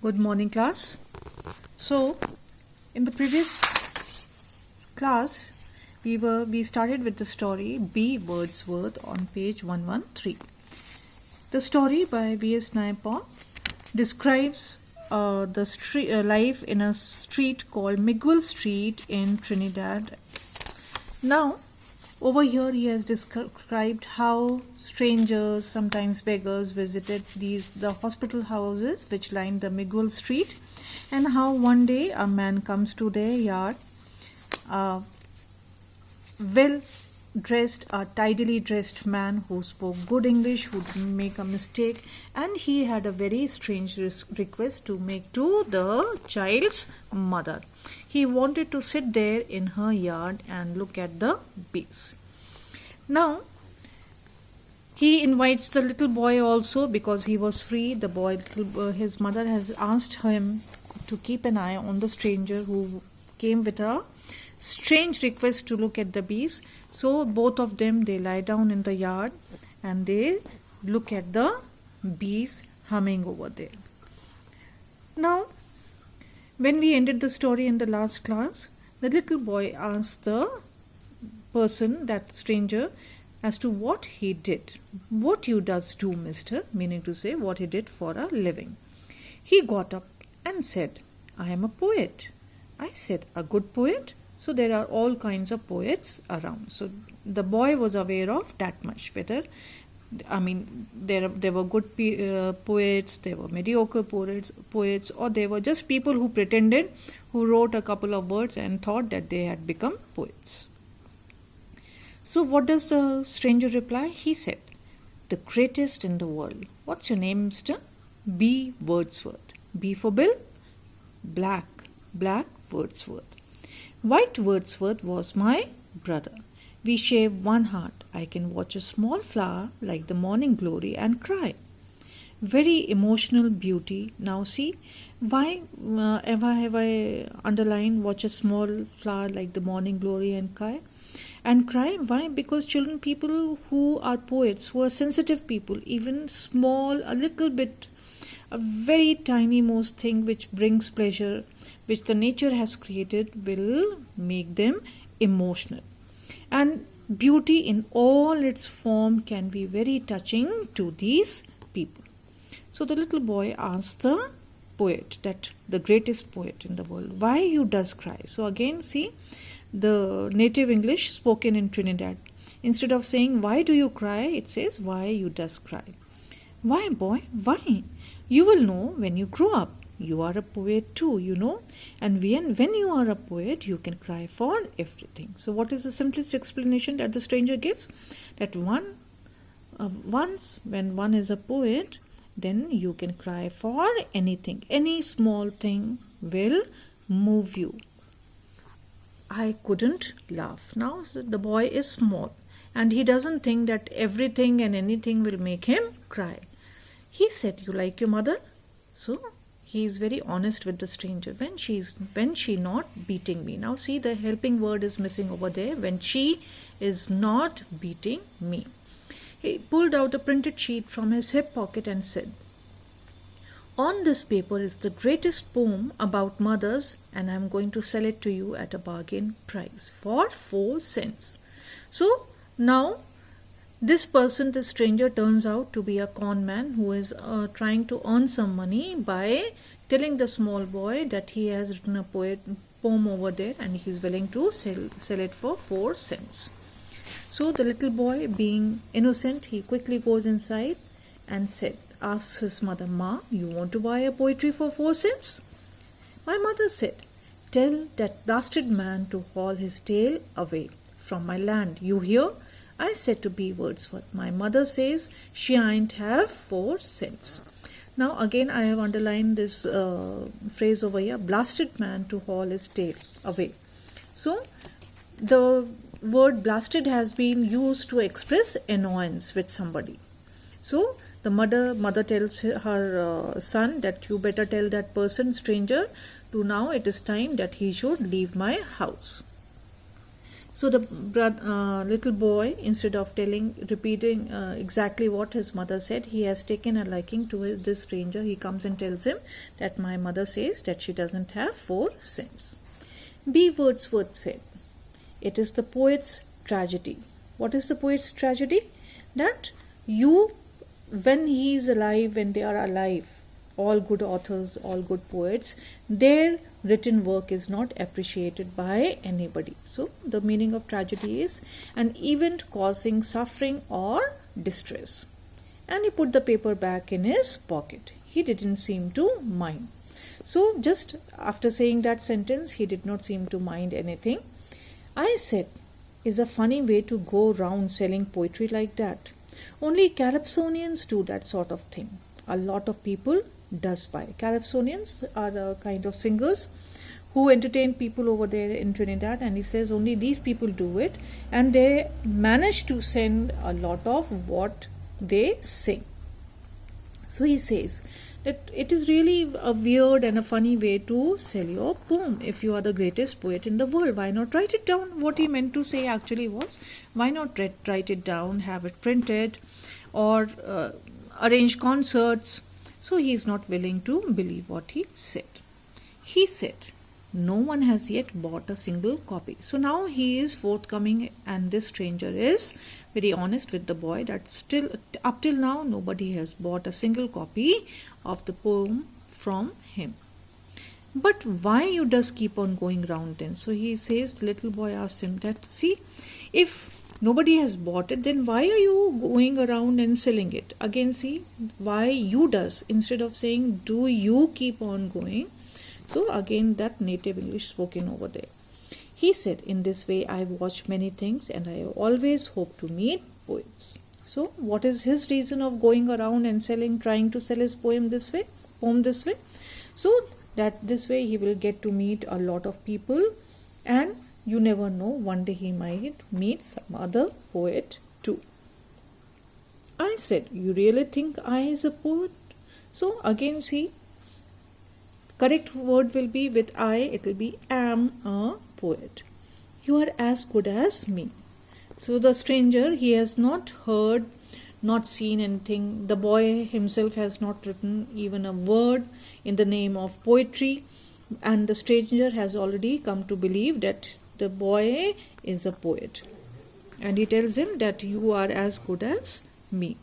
Good morning, class. So, in the previous class, we started with the story B. Wordsworth on page 113. The story by V.S. Naipaul describes the life in a street called Miguel Street in Trinidad. Now, over here he has described how strangers, sometimes beggars, visited the hospital houses which lined the Miguel Street, and how one day a man comes to their yard, a tidily dressed man who spoke good English, who didn't make a mistake, and he had a very strange request to make to the child's mother. He wanted to sit there in her yard and look at the bees. Now, he invites the little boy also because he was free. The boy, his mother has asked him to keep an eye on the stranger who came with a strange request to look at the bees. So both of them, they lie down in the yard and they look at the bees humming over there. Now, when we ended the story in the last class, the little boy asked the person, that stranger, as to what he did. What you does do, mister? Meaning to say what he did for a living. He got up and said, I am a poet. I said, a good poet? So there are all kinds of poets around. So the boy was aware of that much. There were good poets, there were mediocre poets, or there were just people who pretended, who wrote a couple of words and thought that they had become poets. So what does the stranger reply? He said, the greatest in the world. What's your name, mister? B. Wordsworth. B for Bill? Black Wordsworth. White Wordsworth was my brother. We share one heart. I can watch a small flower like the morning glory and cry. Very emotional beauty. Now see, why have I underlined watch a small flower like the morning glory and cry? And cry, why? Because children, people who are poets, who are sensitive people, even small, a little bit, a very tiny most thing which brings pleasure, which the nature has created, will make them emotional. And beauty in all its form can be very touching to these people. So the little boy asked the poet, that the greatest poet in the world, why you does cry? So again, see, the native English spoken in Trinidad. Instead of saying, why do you cry? It says, why you does cry. Why, boy? Why? You will know when you grow up. You are a poet too, you know. And when you are a poet, you can cry for everything. So what is the simplest explanation that the stranger gives? That once when one is a poet, then you can cry for anything. Any small thing will move you. I couldn't laugh. Now the boy is small and he doesn't think that everything and anything will make him cry. He said, you like your mother? So he is very honest with the stranger. When she not beating me. Now see, the helping word is missing over there. When she is not beating me. He pulled out a printed sheet from his hip pocket and said, on this paper is the greatest poem about mothers, and I am going to sell it to you at a bargain price for 4 cents. So now this person, this stranger, turns out to be a con man who is trying to earn some money by telling the small boy that he has written a poem over there and he is willing to sell it for 4 cents. So the little boy, being innocent, he quickly goes inside and asks his mother, Ma, you want to buy a poetry for 4 cents? My mother said, tell that blasted man to haul his tail away from my land. You hear? I said to B. Wordsworth. My mother says she ain't have 4 cents. Now again I have underlined this phrase over here, blasted man to haul his tail away. So the word blasted has been used to express annoyance with somebody. So the mother tells her son that you better tell that person, stranger, to now it is time that he should leave my house. So the little boy, instead of repeating exactly what his mother said, he has taken a liking to this stranger. He comes and tells him that my mother says that she doesn't have 4 sins. B. Wordsworth said, it is the poet's tragedy. What is the poet's tragedy? That when he is alive, when they are alive, all good authors, all good poets, their written work is not appreciated by anybody. So the meaning of tragedy is an event causing suffering or distress. And he put the paper back in his pocket. He didn't seem to mind. So just after saying that sentence, he did not seem to mind anything. I said, is a funny way to go round selling poetry like that. Only Calypsonians do that sort of thing. A lot of people does buy. Calypsonians are a kind of singers who entertain people over there in Trinidad, and he says only these people do it, and they manage to send a lot of what they sing. So he says that it is really a weird and a funny way to sell your poem. If you are the greatest poet in the world, why not write it down? What he meant to say actually was, why not write it down, have it printed, or arrange concerts? So he is not willing to believe what he said. He said, no one has yet bought a single copy. So now he is forthcoming, and this stranger is very honest with the boy that still up till now nobody has bought a single copy of the poem from him. But why you does keep on going round then? So he says, the little boy asks him that, see, if nobody has bought it, then why are you going around and selling it? Again, see, why you does, instead of saying do you keep on going. So again that native English spoken over there. He said, in this way I've watched many things and I always hope to meet poets. So what is his reason of going around and trying to sell his poem this way? So that this way he will get to meet a lot of people, and you never know, one day he might meet some other poet too. I said, you really think I is a poet? So again, see, correct word will be with I, it will be am a poet. You are as good as me. So the stranger, he has not heard, not seen anything. The boy himself has not written even a word in the name of poetry, and the stranger has already come to believe that the boy is a poet, and he tells him that you are as good as me.